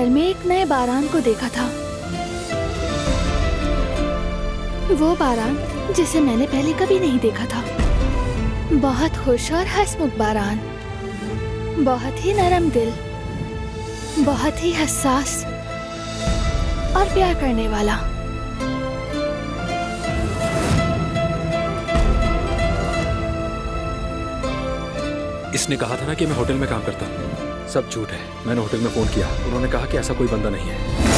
घर में एक नए बारान को देखा था। वो बारान जिसे मैंने पहले कभी नहीं देखा था। बहुत खुश और हंसमुख बारान, बहुत ही नरम दिल, बहुत ही हसास और प्यार करने वाला। इसने कहा था ना कि मैं होटल में काम करता हूँ। सब झूठ है। मैंने होटल में फोन किया, उन्होंने कहा कि ऐसा कोई बंदा नहीं है।